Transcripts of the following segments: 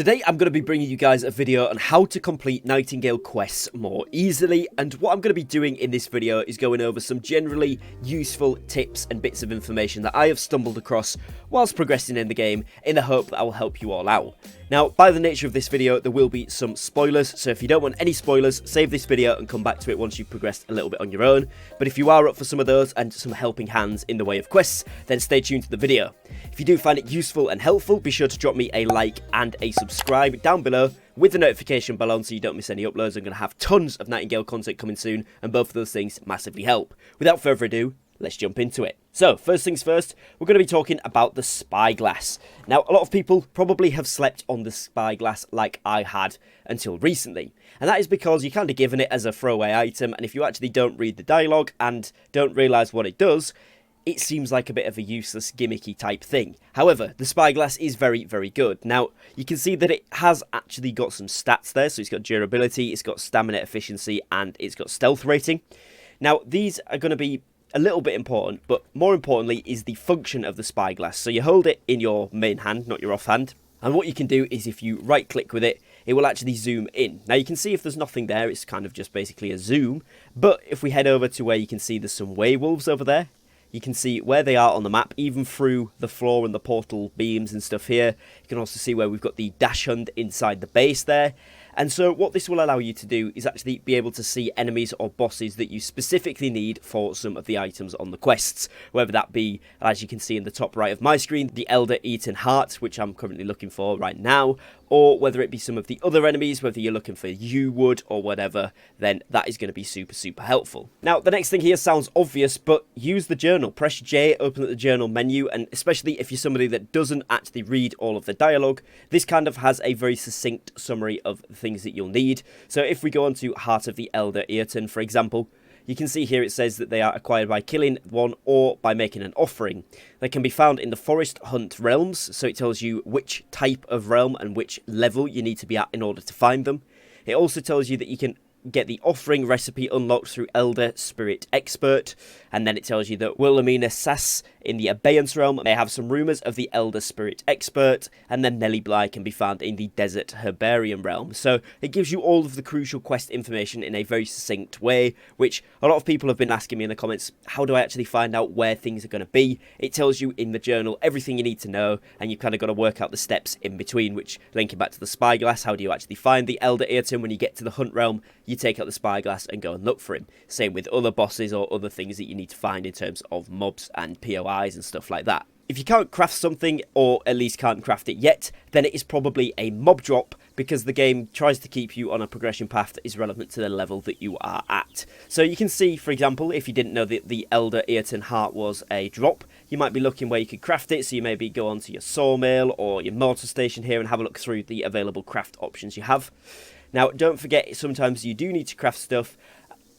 Today I'm going to be bringing you guys a video on how to complete Nightingale quests more easily, and what I'm going to be doing in this video is going over some generally useful tips and bits of information that I have stumbled across whilst progressing in the game in the hope that I will help you all out. Now, by the nature of this video, there will be some spoilers, so if you don't want any spoilers, save this video and come back to it once you've progressed a little bit on your own. But if you are up for some of those and some helping hands in the way of quests, then stay tuned to the video. If you do find it useful and helpful, be sure to drop me a like and a subscribe down below with the notification bell on so you don't miss any uploads. I'm going to have tons of Nightingale content coming soon, and both of those things massively help. Without further ado, let's jump into it. So, first things first, we're going to be talking about the Spyglass. Now, a lot of people probably have slept on the Spyglass like I had until recently. And that is because you're kind of given it as a throwaway item, and if you actually don't read the dialogue and don't realise what it does, it seems like a bit of a useless, gimmicky type thing. However, the Spyglass is very, very good. Now, you can see that it has actually got some stats there. So it's got durability, it's got stamina efficiency, and it's got stealth rating. Now, these are going to be a little bit important, but more importantly is the function of the Spyglass. So you hold it in your main hand, not your offhand. And what you can do is if you right click with it, it will actually zoom in. Now you can see if there's nothing there, it's kind of just basically a zoom. But if we head over to where you can see there's some werewolves over there, you can see where they are on the map, even through the floor and the portal beams and stuff here. You can also see where we've got the dash hunt inside the base there. And so what this will allow you to do is actually be able to see enemies or bosses that you specifically need for some of the items on the quests. Whether that be, as you can see in the top right of my screen, the Elder Eaten Heart, which I'm currently looking for right now, or whether it be some of the other enemies, whether you're looking for yew wood or whatever, then that is going to be super, super helpful. Now, the next thing here sounds obvious, but use the journal. Press J, open up the journal menu, and especially if you're somebody that doesn't actually read all of the dialogue, this kind of has a very succinct summary of the things that you'll need. So if we go on to Heart of the Elder Eaten, for example, you can see here it says that they are acquired by killing one or by making an offering. They can be found in the Forest Hunt realms, so it tells you which type of realm and which level you need to be at in order to find them. It also tells you that you can get the offering recipe unlocked through Elder Spirit Expert, and then it tells you that Wilhelmina Sass in the Abeyance realm may have some rumours of the Elder Spirit Expert, and then Nelly Bly can be found in the Desert Herbarium realm. So it gives you all of the crucial quest information in a very succinct way, which a lot of people have been asking me in the comments, how do I actually find out where things are going to be? It tells you in the journal everything you need to know, and you've kind of got to work out the steps in between, which, linking back to the Spyglass, how do you actually find the Elder Eaten? When you get to the Hunt realm, you take out the Spyglass and go and look for him. Same with other bosses or other things that you need to find in terms of mobs and POIs and stuff like that. If you can't craft something, or at least can't craft it yet, then it is probably a mob drop, because the game tries to keep you on a progression path that is relevant to the level that you are at. So you can see, for example, if you didn't know that the Elder Eaten Heart was a drop, you might be looking where you could craft it, so you maybe go onto your sawmill or your mortar station here and have a look through the available craft options you have. Now, don't forget, sometimes you do need to craft stuff.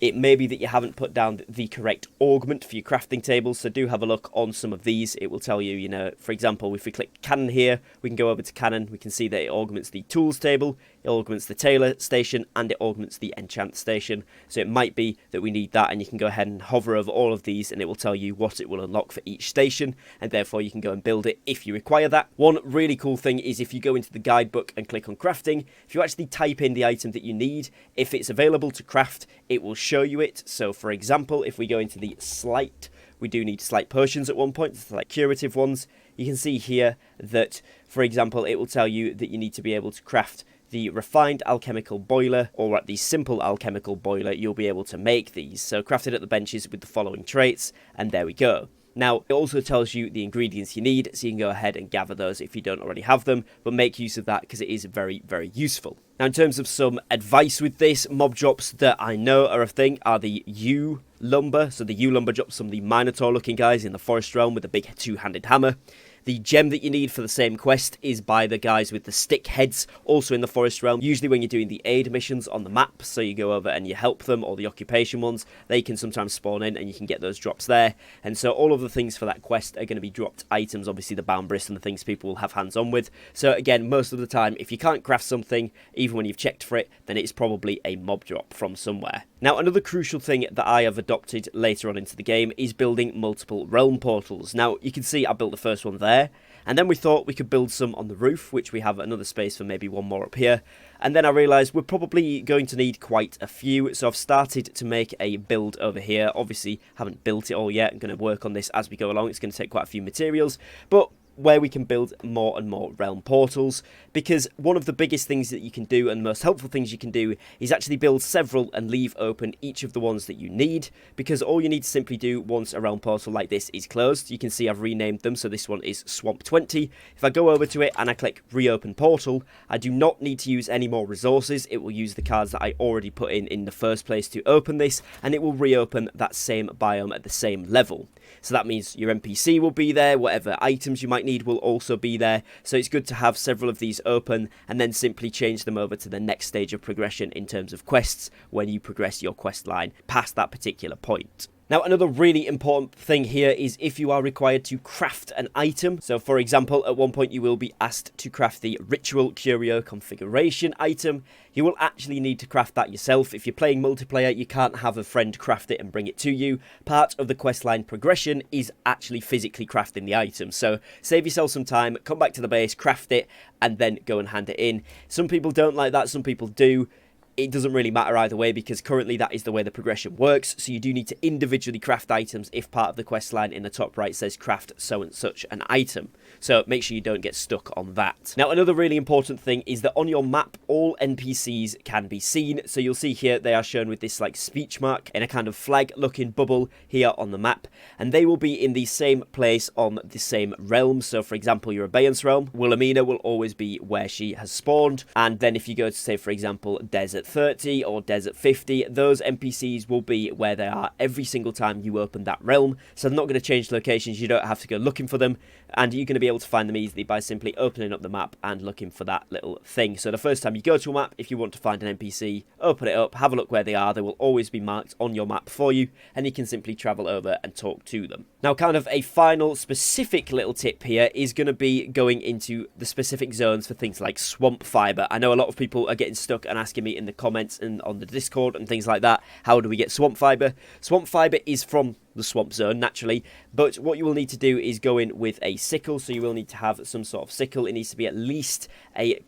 It may be that you haven't put down the correct augment for your crafting tables, so do have a look on some of these. It will tell you, for example, if we click cannon here, we can go over to cannon. We can see that it augments the tools table, it augments the tailor station, and it augments the enchant station. So it might be that we need that, and you can go ahead and hover over all of these, and it will tell you what it will unlock for each station, and therefore you can go and build it if you require that. One really cool thing is if you go into the guidebook and click on crafting, if you actually type in the item that you need, if it's available to craft, it will show you it. So for example, if we go into the slight, we do need slight potions at one point, like curative ones. You can see here that, for example, it will tell you that you need to be able to craft the refined alchemical boiler, or at the simple alchemical boiler, you'll be able to make these. So crafted at the benches with the following traits, and there we go. Now, it also tells you the ingredients you need, so you can go ahead and gather those if you don't already have them, but make use of that because it is very, very useful. Now, in terms of some advice with this, mob drops that I know are a thing are the yew lumber. So the yew lumber drops some of the Minotaur looking guys in the forest realm with a big two-handed hammer. The gem that you need for the same quest is by the guys with the stick heads, also in the forest realm. Usually when you're doing the aid missions on the map, so you go over and you help them, or the occupation ones, they can sometimes spawn in and you can get those drops there. And so all of the things for that quest are going to be dropped items, obviously the bound bris and the things people will have hands on with. So again, most of the time, if you can't craft something, even when you've checked for it, then it's probably a mob drop from somewhere. Now, another crucial thing that I have adopted later on into the game is building multiple realm portals. Now, you can see I built the first one there, And then we thought we could build some on the roof, which we have another space for maybe one more up here. And then I realised we're probably going to need quite a few, so I've started to make a build over here. Obviously, haven't built it all yet. I'm going to work on this as we go along. It's going to take quite a few materials, but where we can build more and more realm portals, because one of the biggest things that you can do and most helpful things you can do is actually build several and leave open each of the ones that you need, because all you need to simply do once a realm portal like this is closed, you can see I've renamed them, so this one is Swamp 20. If I go over to it and I click reopen portal, I do not need to use any more resources. It will use the cards that I already put in the first place to open this, and it will reopen that same biome at the same level. So that means your NPC will be there, whatever items you might need will also be there. So it's good to have several of these open and then simply change them over to the next stage of progression in terms of quests when you progress your quest line past that particular point. Now, another really important thing here is if you are required to craft an item. So, for example, at one point you will be asked to craft the Ritual Curio Configuration item. You will actually need to craft that yourself. If you're playing multiplayer, you can't have a friend craft it and bring it to you. Part of the questline progression is actually physically crafting the item. So, save yourself some time, come back to the base, craft it, and then go and hand it in. Some people don't like that, some people do. It doesn't really matter either way, because currently that is the way the progression works. So you do need to individually craft items if part of the quest line in the top right says craft so and such an item. So make sure you don't get stuck on that. Now, another really important thing is that on your map, all NPCs can be seen. So you'll see here they are shown with this like speech mark in a kind of flag looking bubble here on the map. And they will be in the same place on the same realm. So for example, your Abeyance realm, Wilhelmina will always be where she has spawned. And then if you go to, say, for example, Desert 30 or Desert 50, those NPCs will be where they are every single time you open that realm. So they're not going to change locations. You don't have to go looking for them, and you're going to be able to find them easily by simply opening up the map and looking for that little thing. So the first time you go to a map, if you want to find an NPC, open it up, have a look where they are. They will always be marked on your map for you, and you can simply travel over and talk to them. Now, kind of a final specific little tip here is going to be going into the specific zones for things like swamp fibre. I know a lot of people are getting stuck and asking me in the comments and on the Discord and things like that, how do we get swamp fibre? Swamp fibre is from the swamp zone, naturally, but what you will need to do is go in with a sickle. So you will need to have some sort of sickle. It needs to be at least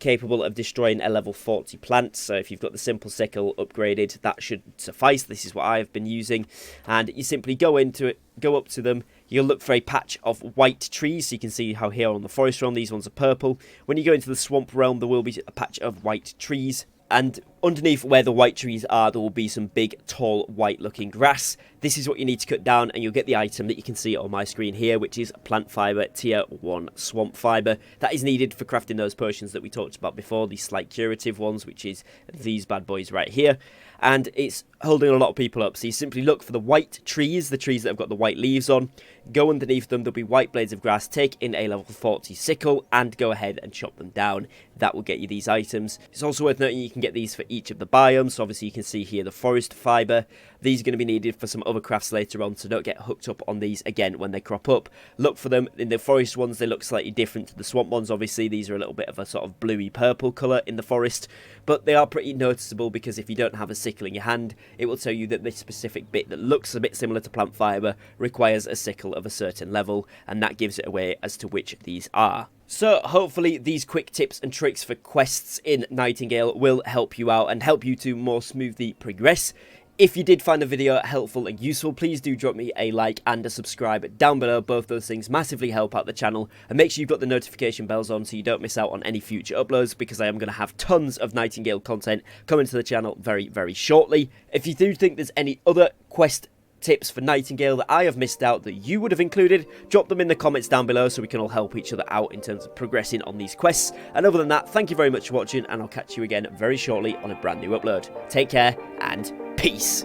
capable of destroying a level 40 plant. So if you've got the simple sickle upgraded, that should suffice. This is what I have been using, and you simply go into it, go up to them. You'll look for a patch of white trees. So you can see how here on the forest realm, these ones are purple. When you go into the swamp realm, there will be a patch of white trees. And underneath where the white trees are, there will be some big, tall, white-looking grass. This is what you need to cut down, and you'll get the item that you can see on my screen here, which is Plant Fibre Tier 1 Swamp Fibre. That is needed for crafting those potions that we talked about before, these slight curative ones, which is these bad boys right here. And it's holding a lot of people up. So you simply look for the white trees, the trees that have got the white leaves on. Go underneath them, there'll be white blades of grass. Take in a level 40 sickle and go ahead and chop them down. That will get you these items. It's also worth noting you can get these for each of the biomes. So obviously you can see here the forest fibre. These are going to be needed for some other crafts later on, so don't get hooked up on these again when they crop up. Look for them. In the forest ones, they look slightly different to the swamp ones. Obviously, these are a little bit of a sort of bluey purple colour in the forest, but they are pretty noticeable because if you don't have a sickle in your hand, it will tell you that this specific bit that looks a bit similar to plant fibre requires a sickle of a certain level, and that gives it away as to which these are. So hopefully these quick tips and tricks for quests in Nightingale will help you out and help you to more smoothly progress. If you did find the video helpful and useful, please do drop me a like and a subscribe down below. Both those things massively help out the channel, and make sure you've got the notification bells on so you don't miss out on any future uploads, because I am going to have tons of Nightingale content coming to the channel very, very shortly. If you do think there's any other quest tips for Nightingale that I have missed out that you would have included, drop them in the comments down below so we can all help each other out in terms of progressing on these quests. And other than that, thank you very much for watching, and I'll catch you again very shortly on a brand new upload. Take care and peace.